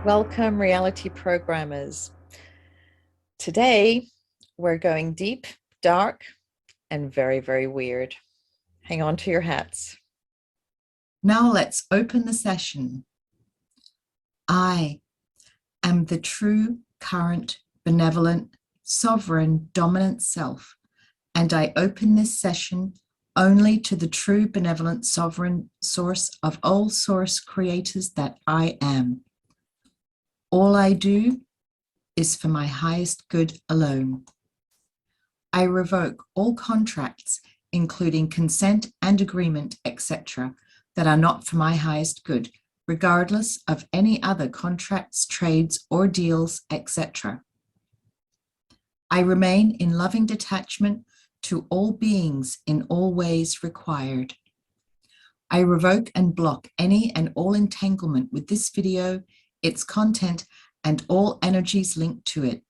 Welcome, reality programmers. Today, we're going deep, dark, and very, very weird. Hang on to your hats. Now let's open the session. I am the true, current, benevolent, sovereign, dominant self, and I open this session only to the true, benevolent, sovereign source of all source creators that I am. All I do is for my highest good alone. I revoke all contracts, including consent and agreement, etc., that are not for my highest good, regardless of any other contracts, trades, or deals, etc. I remain in loving detachment to all beings in all ways required. I revoke and block any and all entanglement with this video, its content, and all energies linked to it.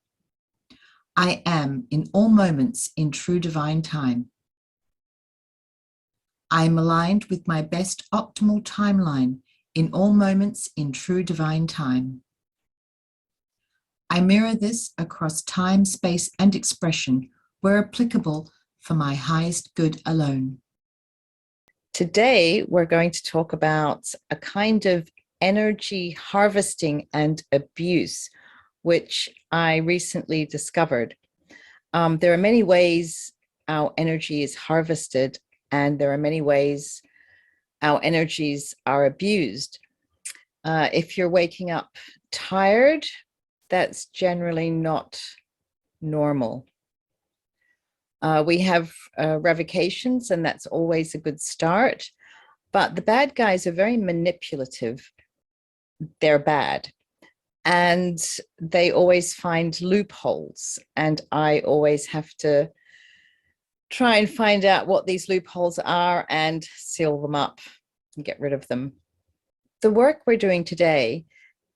I am in all moments in true divine time. I am aligned with my best optimal timeline in all moments in true divine time. I mirror this across time, space, and expression where applicable for my highest good alone. Today, we're going to talk about a kind of energy harvesting and abuse, which I recently discovered. There are many ways our energy is harvested, and there are many ways our energies are abused. If you're waking up tired, that's generally not normal. We have revocations, and that's always a good start. But the bad guys are very manipulative. They're bad. And they always find loopholes. And I always have to try and find out what these loopholes are and seal them up and get rid of them. The work we're doing today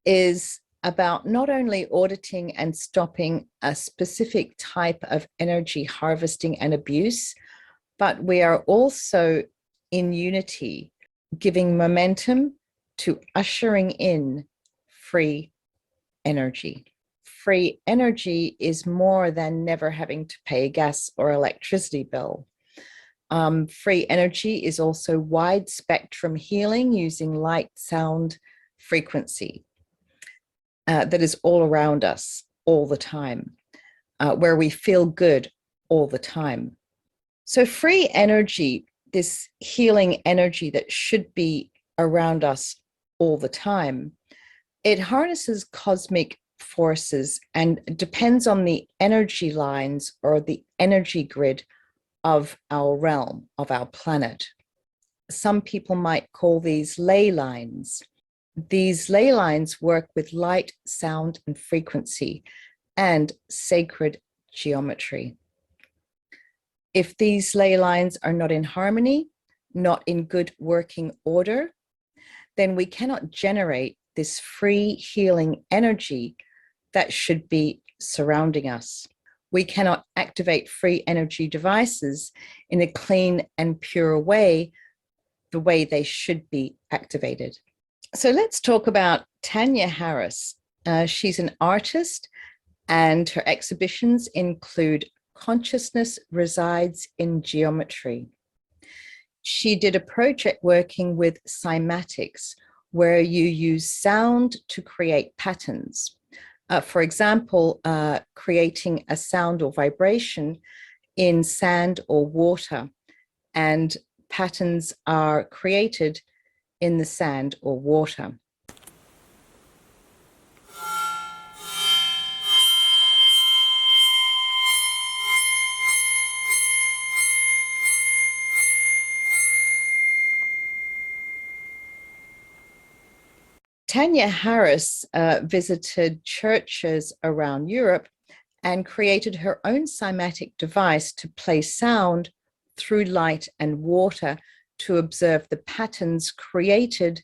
is about not only auditing and stopping a specific type of energy harvesting and abuse, but we are also in unity, giving momentum to ushering in free energy. Free energy is more than never having to pay a gas or electricity bill. Free energy is also wide spectrum healing using light, sound, frequency that is all around us all the time, where we feel good all the time. So free energy, this healing energy that should be around us all the time, it harnesses cosmic forces and depends on the energy lines or the energy grid of our realm, of our planet. Some people might call these ley lines. These ley lines work with light, sound, and frequency and sacred geometry. If these ley lines are not in harmony, not in good working order, then we cannot generate this free healing energy that should be surrounding us. We cannot activate free energy devices in a clean and pure way, the way they should be activated. So let's talk about Tanya Harris. She's an artist, and her exhibitions include Consciousness Resides in Geometry. She did a project working with CYMATICS, where you use sound to create patterns. For example, creating a sound or vibration in sand or water, and patterns are created in the sand or water. Tanya Harris visited churches around Europe and created her own cymatic device to play sound through light and water to observe the patterns created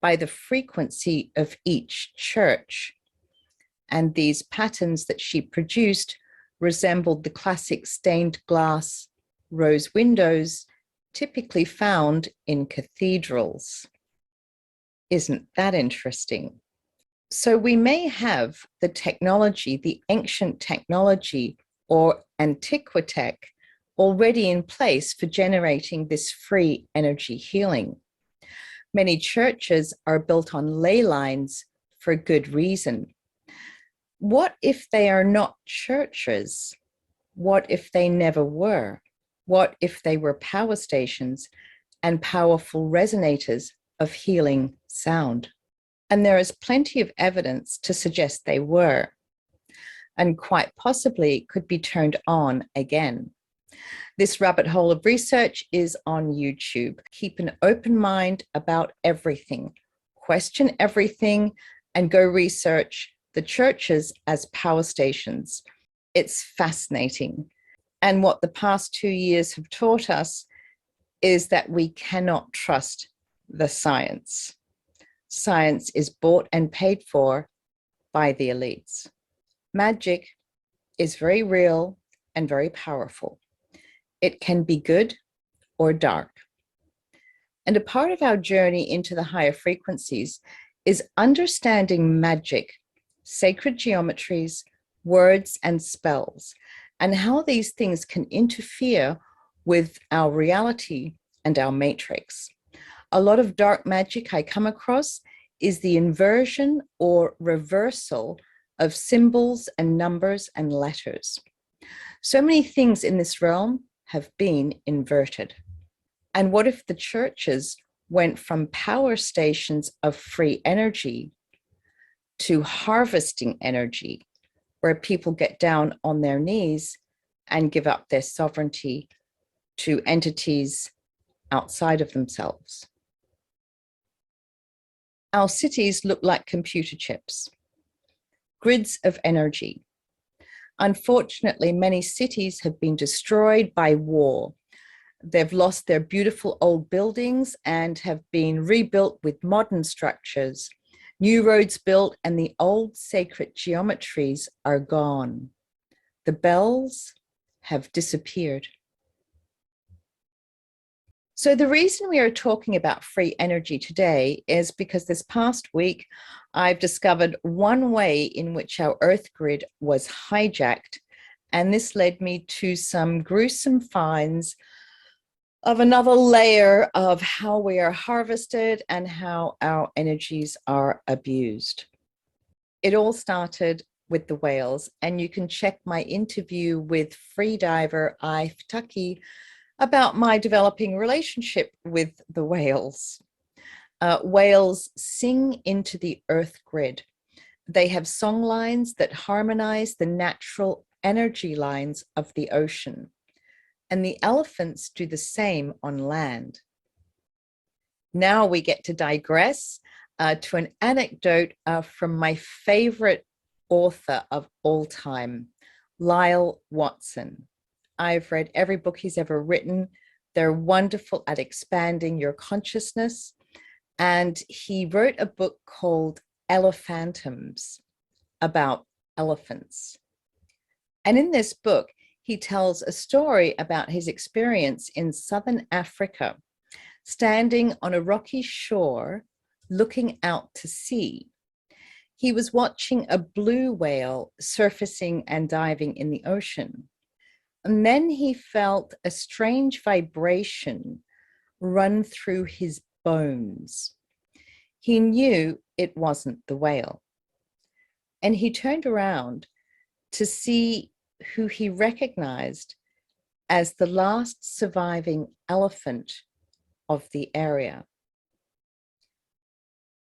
by the frequency of each church. And these patterns that she produced resembled the classic stained glass rose windows typically found in cathedrals. Isn't that interesting? So we may have the technology, the ancient technology or antiquitech already in place for generating this free energy healing. Many churches are built on ley lines for good reason. What if they are not churches? What if they never were? What if they were power stations and powerful resonators of healing sound? And there is plenty of evidence to suggest they were, and quite possibly could be turned on again. This rabbit hole of research is on YouTube. Keep an open mind about everything, question everything, and go research the churches as power stations. It's fascinating. And what the past 2 years have taught us is that we cannot trust the science. Science is bought and paid for by the elites. Magic is very real and very powerful. It can be good or dark. And a part of our journey into the higher frequencies is understanding magic, sacred geometries, words, and spells, and how these things can interfere with our reality and our matrix. A lot of dark magic I come across is the inversion or reversal of symbols and numbers and letters. So many things in this realm have been inverted. And what if the churches went from power stations of free energy to harvesting energy, where people get down on their knees and give up their sovereignty to entities outside of themselves? Our cities look like computer chips, grids of energy. Unfortunately, many cities have been destroyed by war. They've lost their beautiful old buildings and have been rebuilt with modern structures. New roads built and the old sacred geometries are gone. The bells have disappeared. So the reason we are talking about free energy today is because this past week, I've discovered one way in which our Earth grid was hijacked. And this led me to some gruesome finds of another layer of how we are harvested and how our energies are abused. It all started with the whales, and you can check my interview with freediver Taki about my developing relationship with the whales. Whales sing into the Earth grid. They have song lines that harmonize the natural energy lines of the ocean. And the elephants do the same on land. Now we get to digress to an anecdote from my favorite author of all time, Lyle Watson. I've read every book he's ever written. They're wonderful at expanding your consciousness. And he wrote a book called Elephantums about elephants. And in this book, he tells a story about his experience in Southern Africa, standing on a rocky shore, looking out to sea. He was watching a blue whale surfacing and diving in the ocean. And then he felt a strange vibration run through his bones. He knew it wasn't the whale. And he turned around to see who he recognized as the last surviving elephant of the area.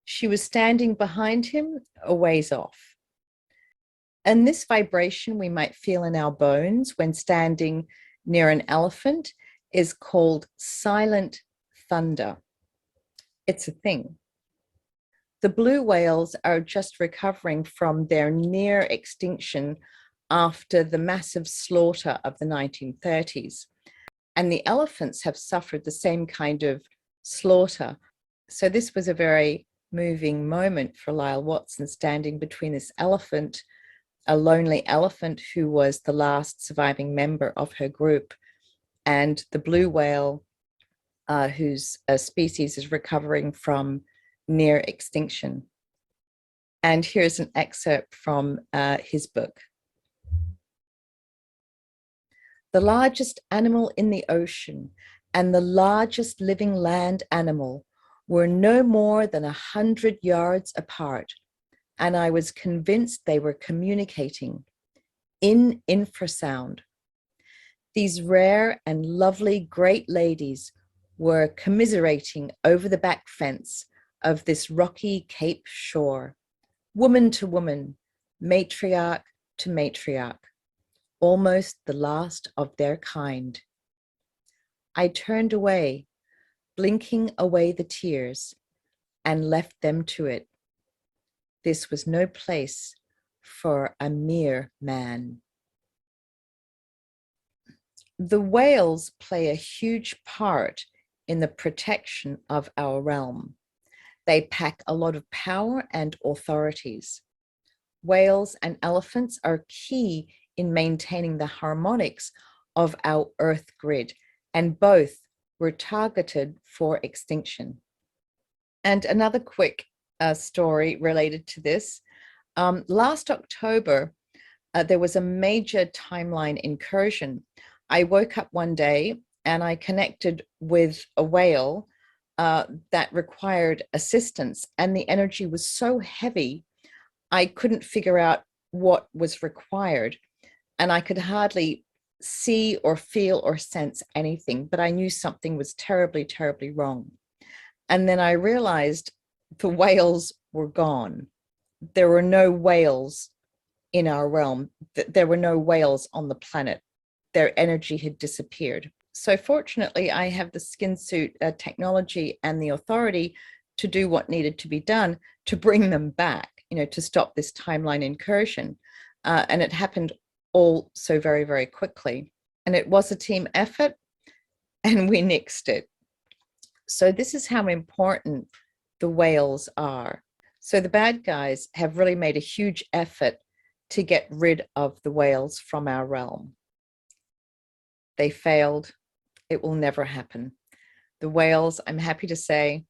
She was standing behind him a ways off. And this vibration we might feel in our bones when standing near an elephant is called silent thunder. It's a thing. The blue whales are just recovering from their near extinction after the massive slaughter of the 1930s. And the elephants have suffered the same kind of slaughter. So this was a very moving moment for Lyle Watson, standing between this elephant, a lonely elephant who was the last surviving member of her group, and the blue whale, whose species is recovering from near extinction. And here's an excerpt from his book. The largest animal in the ocean and the largest living land animal were no more than 100 yards apart, and I was convinced they were communicating in infrasound. These rare and lovely great ladies were commiserating over the back fence of this rocky Cape shore, woman to woman, matriarch to matriarch, almost the last of their kind. I turned away, blinking away the tears, and left them to it. This was no place for a mere man. The whales play a huge part in the protection of our realm. They pack a lot of power and authorities. Whales and elephants are key in maintaining the harmonics of our Earth grid, and both were targeted for extinction. And another quick story related to this. Last October, there was a major timeline incursion. I woke up one day and I connected with a whale that required assistance, and the energy was so heavy, I couldn't figure out what was required, and I could hardly see or feel or sense anything, but I knew something was terribly, terribly wrong. And then I realized the whales were gone. There were no whales in our realm. There were no whales on the planet. Their energy had disappeared. So fortunately, I have the SKINSUIT technology and the authority to do what needed to be done to bring them back, to stop this timeline incursion. And it happened all so very, very quickly. And it was a team effort, and we nixed it. So this is how important the whales are. So the bad guys have really made a huge effort to get rid of the whales from our realm. They failed. It will never happen. The whales, I'm happy to say,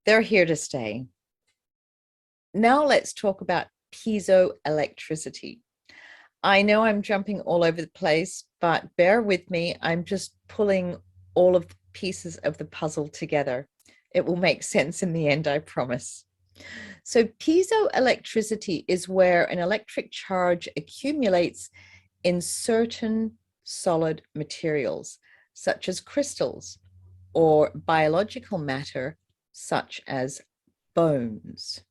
they're here to stay. Now let's talk about piezoelectricity. I know I'm jumping all over the place, but bear with me. I'm just pulling all of the pieces of the puzzle together. It will make sense in the end, I promise. So piezoelectricity is where an electric charge accumulates in certain solid materials, such as crystals, or biological matter, such as bones.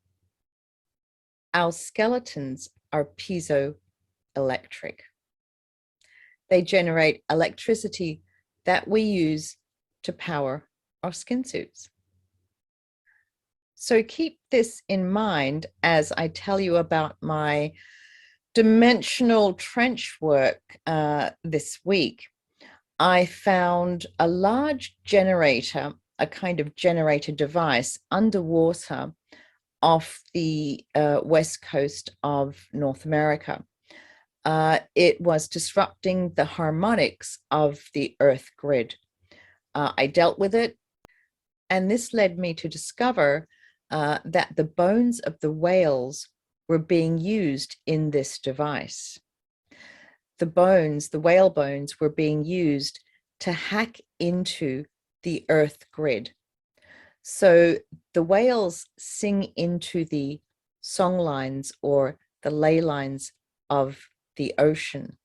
Our skeletons are piezoelectric. They generate electricity that we use to power our skin suits. So keep this in mind as I tell you about my dimensional trench work this week. I found a large generator, a kind of generator device underwater off the west coast of North America. It was disrupting the harmonics of the Earth grid. I dealt with it, and this led me to discover that the bones of the whales were being used in this device. The bones, the whale bones, were being used to hack into the Earth grid. So the whales sing into the song lines or the ley lines of the ocean.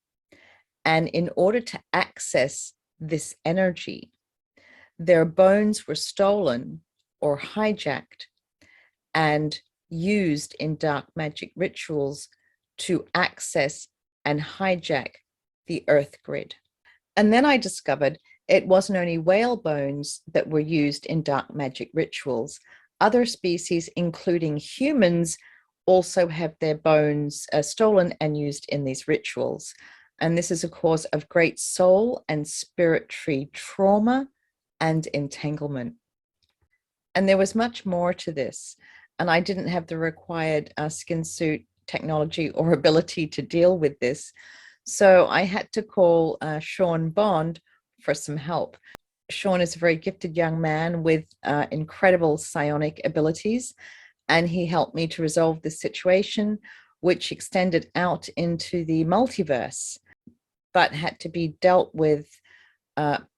And in order to access this energy, their bones were stolen or hijacked and used in dark magic rituals to access and hijack the Earth grid. And then I discovered it wasn't only whale bones that were used in dark magic rituals. Other species, including humans, also have their bones stolen and used in these rituals. And this is a cause of great soul and spirit-tree trauma and entanglement. And there was much more to this. And I didn't have the required skin suit technology or ability to deal with this. So I had to call Sean Bond for some help. Sean is a very gifted young man with incredible psionic abilities. and he helped me to resolve this situation, which extended out into the multiverse, but had to be dealt with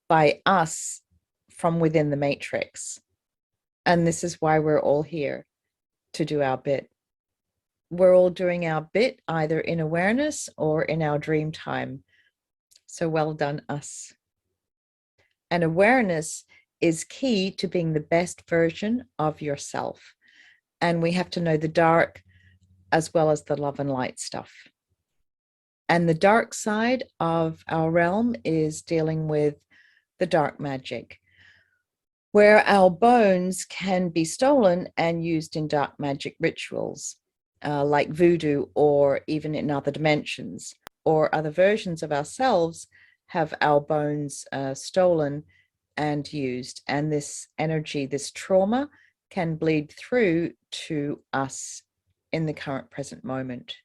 by us from within the matrix. And this is why we're all here, to do our bit. We're all doing our bit either in awareness or in our dream time. So well done, us. And awareness is key to being the best version of yourself. And we have to know the dark as well as the love and light stuff. And the dark side of our realm is dealing with the dark magic, where our bones can be stolen and used in dark magic rituals, like voodoo, or even in other dimensions, or other versions of ourselves have our bones stolen and used. And this energy, this trauma, can bleed through to us in the current present moment.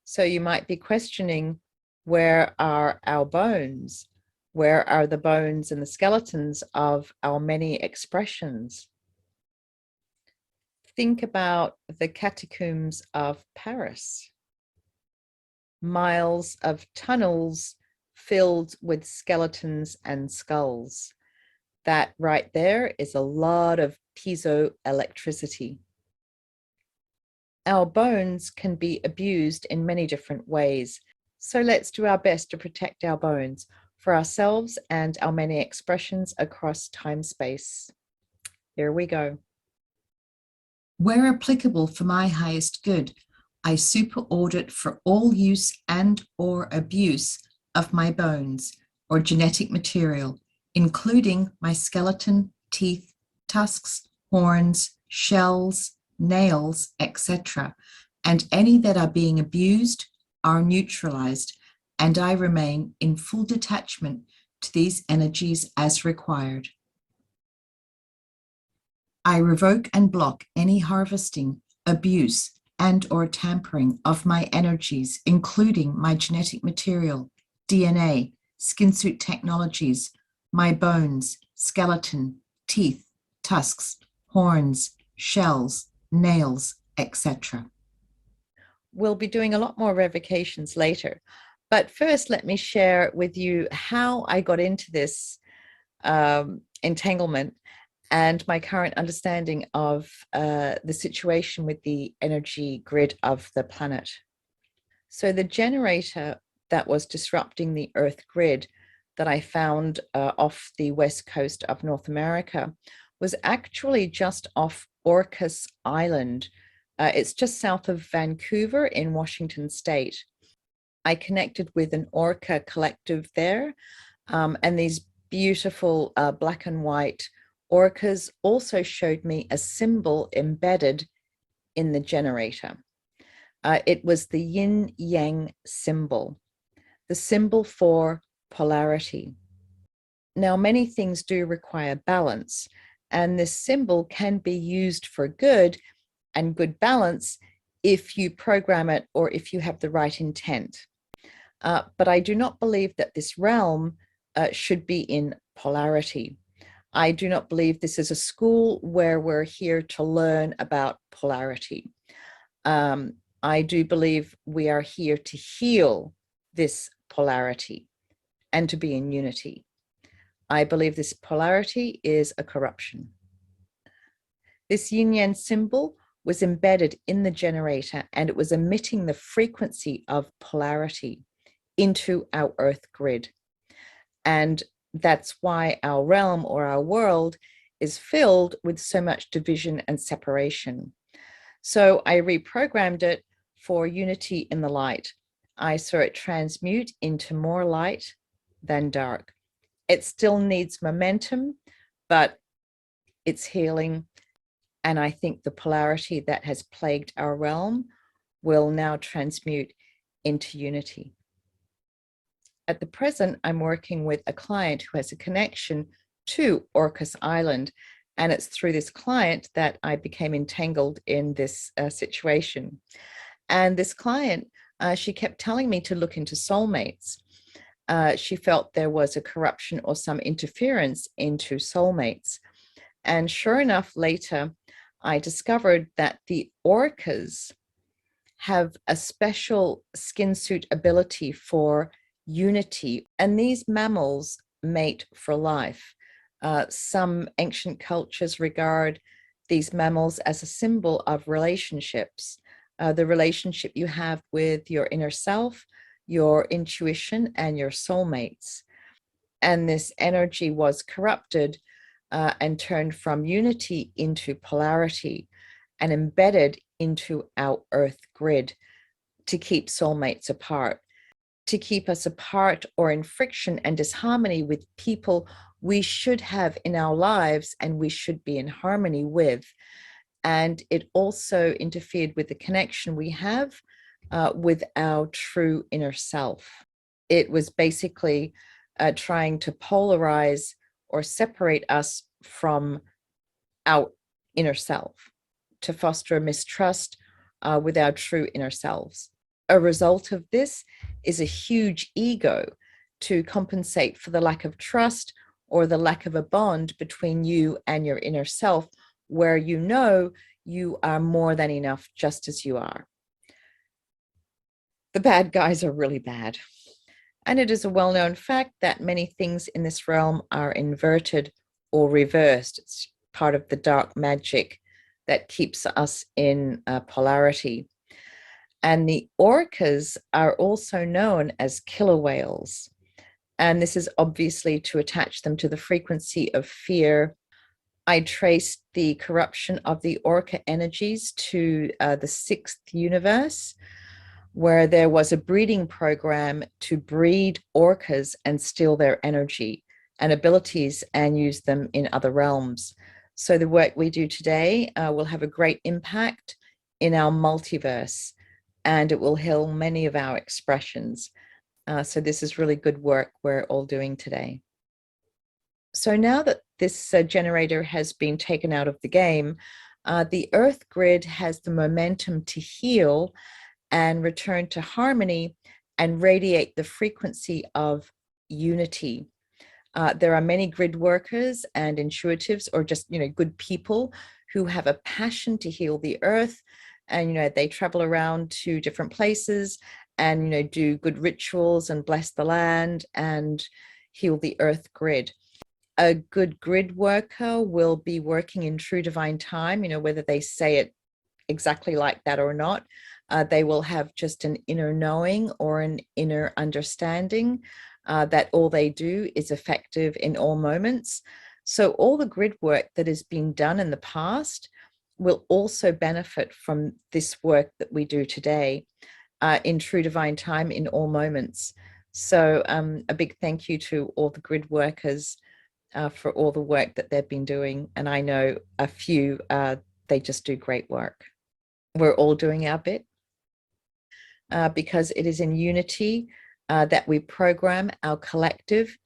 So you might be questioning, where are our bones? Where are the bones and the skeletons of our many expressions? Think about the catacombs of Paris. Miles of tunnels filled with skeletons and skulls. That right there is a lot of Piezo electricity. Our bones can be abused in many different ways. So let's do our best to protect our bones for ourselves and our many expressions across time-space. Here we go. Where applicable for my highest good, I super-audit for all use and or abuse of my bones or genetic material, including my skeleton, teeth, tusks, horns, shells, nails, etc., and any that are being abused are neutralized, and I remain in full detachment to these energies as required. I revoke and block any harvesting, abuse, and or tampering of my energies, including my genetic material, DNA, SKINSUIT technologies, my bones, skeleton, teeth, tusks, horns, shells, nails, etc. We'll be doing a lot more revocations later. But first, let me share with you how I got into this entanglement and my current understanding of the situation with the energy grid of the planet. So the generator that was disrupting the Earth grid that I found off the west coast of North America was actually just off Orcas Island. It's just south of Vancouver in Washington State. I connected with an orca collective there, and these beautiful black and white orcas also showed me a symbol embedded in the generator. It was the yin-yang symbol, the symbol for polarity. Now, many things do require balance, and this symbol can be used for good and good balance if you program it or if you have the right intent. But I do not believe that this realm should be in polarity. I do not believe this is a school where we're here to learn about polarity. I do believe we are here to heal this polarity and to be in unity. I believe this polarity is a corruption. This yin-yang symbol was embedded in the generator, and it was emitting the frequency of polarity into our Earth grid. And that's why our realm or our world is filled with so much division and separation. So I reprogrammed it for unity in the light. I saw it transmute into more light than dark. It still needs momentum, but it's healing. And I think the polarity that has plagued our realm will now transmute into unity. At the present, I'm working with a client who has a connection to Orcas Island, and it's through this client that I became entangled in this situation. And this client, she kept telling me to look into soulmates. She felt there was a corruption or some interference into soulmates. And sure enough, later, I discovered that the orcas have a special skin suit ability for unity, and these mammals mate for life. Some ancient cultures regard these mammals as a symbol of relationships, the relationship you have with your inner self, your intuition, and your soulmates. And this energy was corrupted and turned from unity into polarity and embedded into our earth grid to keep soulmates apart, to keep us apart or in friction and disharmony with people we should have in our lives and we should be in harmony with. And it also interfered with the connection we have with our true inner self. It was basically trying to polarize or separate us from our inner self, to foster a mistrust with our true inner selves. A result of this is a huge ego to compensate for the lack of trust or the lack of a bond between you and your inner self, where you know you are more than enough just as you are. The bad guys are really bad. And it is a well-known fact that many things in this realm are inverted or reversed. It's part of the dark magic that keeps us in polarity. And the orcas are also known as killer whales. And this is obviously to attach them to the frequency of fear. I traced the corruption of the orca energies to the sixth universe, where there was a breeding program to breed orcas and steal their energy and abilities and use them in other realms. So the work we do today will have a great impact in our multiverse, and it will heal many of our expressions. So this is really good work we're all doing today. So now that this generator has been taken out of the game, the Earth grid has the momentum to heal and return to harmony and radiate the frequency of unity. There are many grid workers and intuitives, or just, good people who have a passion to heal the earth. And, they travel around to different places and, do good rituals and bless the land and heal the earth grid. A good grid worker will be working in true divine time, whether they say it exactly like that or not. They will have just an inner knowing or an inner understanding that all they do is effective in all moments. So all the grid work that has been done in the past will also benefit from this work that we do today in true divine time in all moments. So a big thank you to all the grid workers for all the work that they've been doing. And I know a few, they just do great work. We're all doing our bit because it is in unity that we program our collective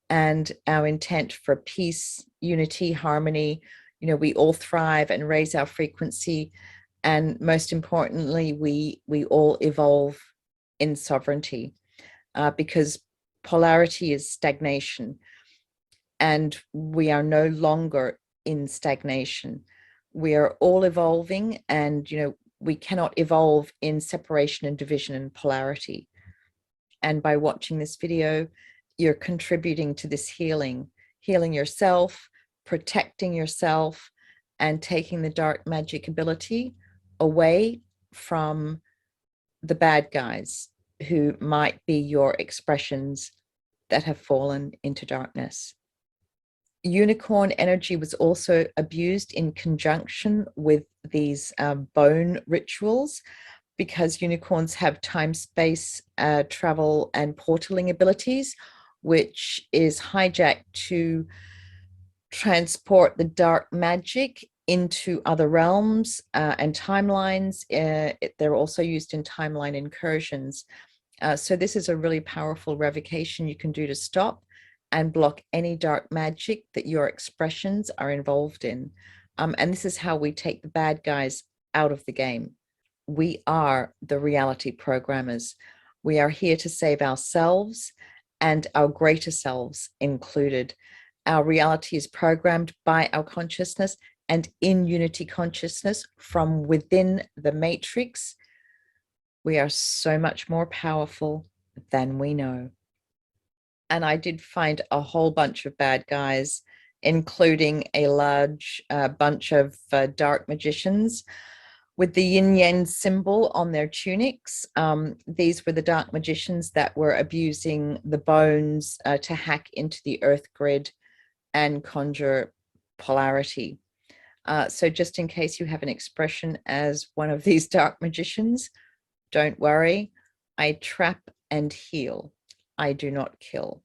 and our intent for peace, unity, harmony. We all thrive and raise our frequency. And most importantly, we all evolve in sovereignty because polarity is stagnation. And we are no longer in stagnation. We are all evolving, and we cannot evolve in separation and division and polarity. And by watching this video, you're contributing to this healing yourself, protecting yourself, and taking the dark magic ability away from the bad guys who might be your expressions that have fallen into darkness. Unicorn energy was also abused in conjunction with these bone rituals, because unicorns have time, space, travel, and portaling abilities, which is hijacked to transport the dark magic into other realms and timelines. They're also used in timeline incursions. So this is a really powerful revocation you can do to stop and block any dark magic that your expressions are involved in. And this is how we take the bad guys out of the game. We are the reality programmers. We are here to save ourselves and our greater selves included. Our reality is programmed by our consciousness, and in unity consciousness from within the matrix, we are so much more powerful than we know. And I did find a whole bunch of bad guys, including a large bunch of dark magicians with the yin-yang symbol on their tunics. These were the dark magicians that were abusing the bones to hack into the earth grid and conjure polarity. So just in case you have an expression as one of these dark magicians, don't worry, I trap and heal. I do not kill.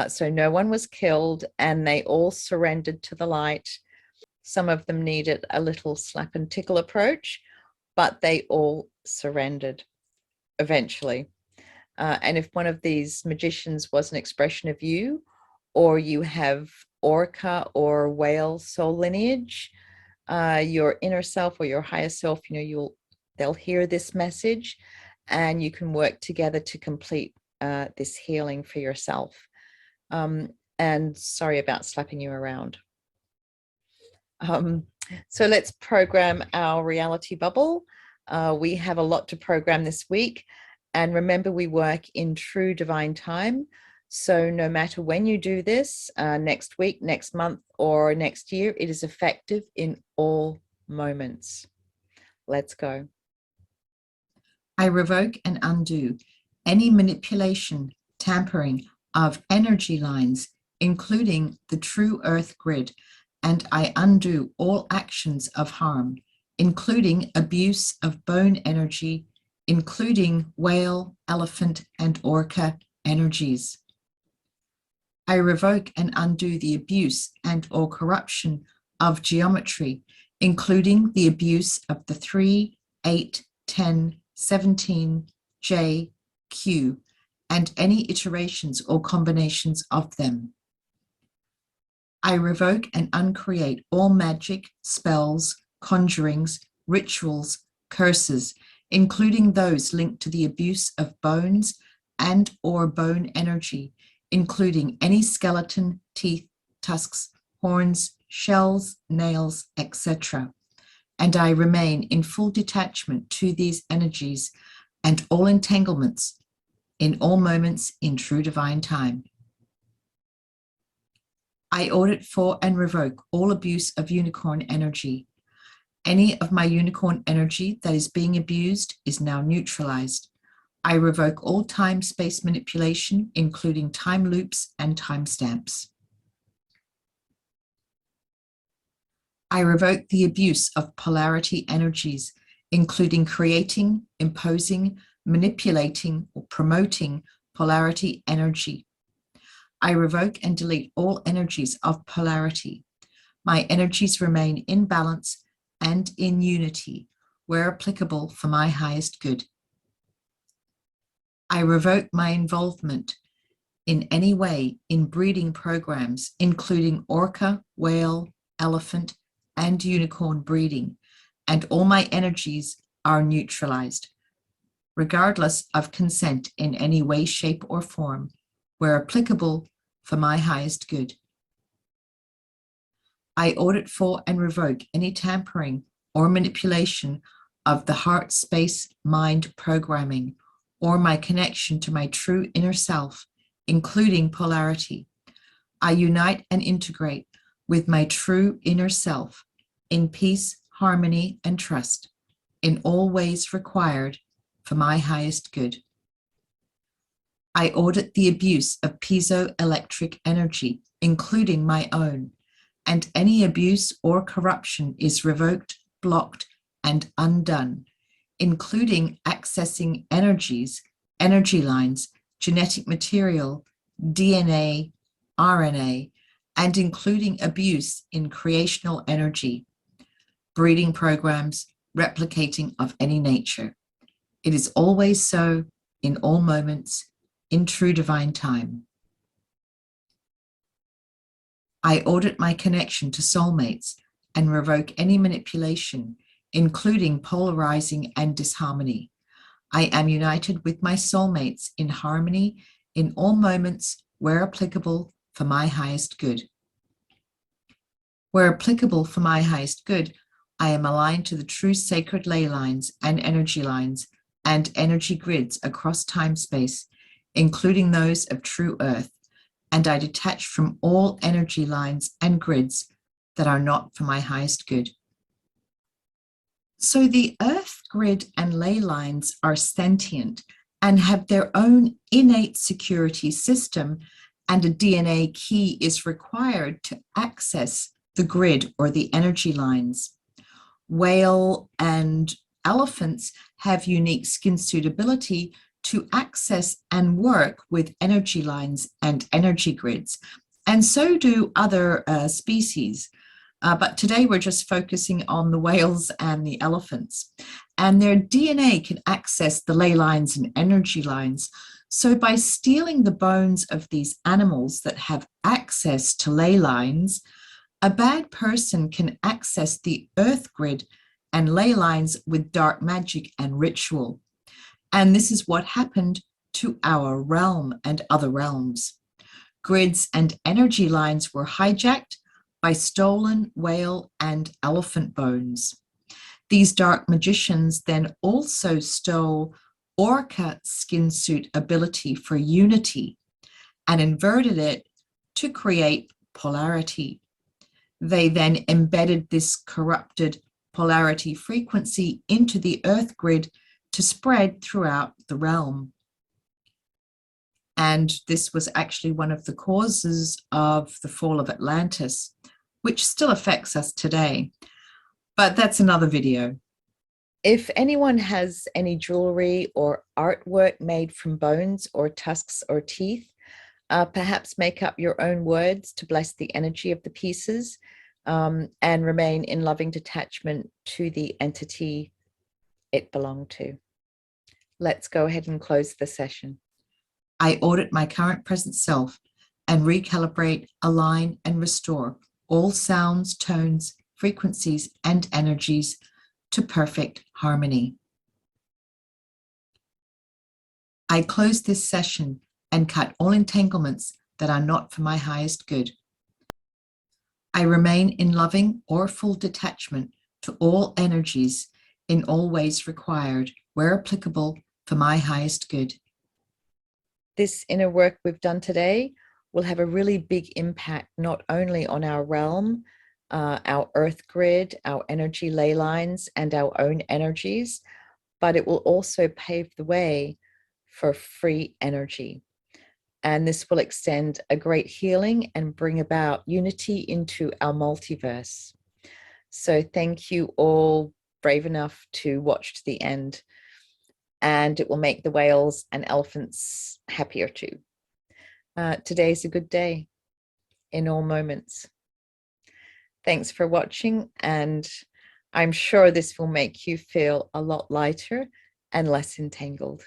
So no one was killed, and they all surrendered to the light. Some of them needed a little slap and tickle approach, but they all surrendered eventually. And if one of these magicians was an expression of you, or you have orca or whale soul lineage, your inner self or your higher self, they'll hear this message, and you can work together to complete this healing for yourself. And sorry about slapping you around. So let's program our reality bubble. We have a lot to program this week. And remember, we work in true divine time. So no matter when you do this, next week, next month, or next year, it is effective in all moments. Let's go. I revoke and undo any manipulation, tampering of energy lines, including the true earth grid, and I undo all actions of harm, including abuse of bone energy, including whale, elephant, and orca energies. I revoke and undo the abuse and or corruption of geometry, including the abuse of the 3, 8, 10, 17, J, Q, and any iterations or combinations of them. I revoke and uncreate all magic, spells, conjurings, rituals, curses, including those linked to the abuse of bones and or bone energy, including any skeleton, teeth, tusks, horns, shells, nails, etc. And I remain in full detachment to these energies and all entanglements in all moments in true divine time. I audit for and revoke all abuse of unicorn energy. Any of my unicorn energy that is being abused is now neutralized. I revoke all time-space manipulation, including time loops and timestamps. I revoke the abuse of polarity energies, including creating, imposing, manipulating, or promoting polarity energy. I revoke and delete all energies of polarity. My energies remain in balance and in unity, where applicable for my highest good. I revoke my involvement in any way in breeding programs, including orca, whale, elephant, and unicorn breeding, and all my energies are neutralized, regardless of consent in any way, shape, or form, where applicable for my highest good. I audit for and revoke any tampering or manipulation of the heart space mind programming or my connection to my true inner self, including polarity. I unite and integrate with my true inner self in peace, harmony, and trust in all ways required for my highest good. I audit the abuse of piezoelectric energy, including my own, and any abuse or corruption is revoked, blocked, and undone, including accessing energies, energy lines, genetic material, DNA, RNA, and including abuse in creational energy, breeding programs, replicating of any nature. It is always so, in all moments, in true divine time. I audit my connection to soulmates and revoke any manipulation, including polarizing and disharmony. I am united with my soulmates in harmony in all moments where applicable for my highest good. Where applicable for my highest good, I am aligned to the true sacred ley lines and energy grids across time-space, including those of true earth, and I detach from all energy lines and grids that are not for my highest good. So the earth grid and ley lines are sentient and have their own innate security system, and a DNA key is required to access the grid or the energy lines. Whale and elephants have unique skin suitability to access and work with energy lines and energy grids, and so do other species. But today we're just focusing on the whales and the elephants, and their DNA can access the ley lines and energy lines. So by stealing the bones of these animals that have access to ley lines, a bad person can access the earth grid and ley lines with dark magic and ritual. And this is what happened to our realm and other realms. Grids and energy lines were hijacked by stolen whale and elephant bones. These dark magicians then also stole orca skin suit ability for unity and inverted it to create polarity. They then embedded this corrupted polarity frequency into the earth grid to spread throughout the realm. And this was actually one of the causes of the fall of Atlantis, which still affects us today. But that's another video. If anyone has any jewelry or artwork made from bones or tusks or teeth, perhaps make up your own words to bless the energy of the pieces, and remain in loving detachment to the entity it belonged to. Let's go ahead and close the session. I audit my current present self and recalibrate, align, and restore all sounds, tones, frequencies, and energies to perfect harmony. I close this session and cut all entanglements that are not for my highest good. I remain in loving or full detachment to all energies in all ways required, where applicable, for my highest good. This inner work we've done today will have a really big impact, not only on our realm, our earth grid, our energy ley lines, and our own energies, but it will also pave the way for free energy. And this will extend a great healing and bring about unity into our multiverse. So thank you all brave enough to watch to the end, and it will make the whales and elephants happier too. Today's a good day in all moments. Thanks for watching, and I'm sure this will make you feel a lot lighter and less entangled.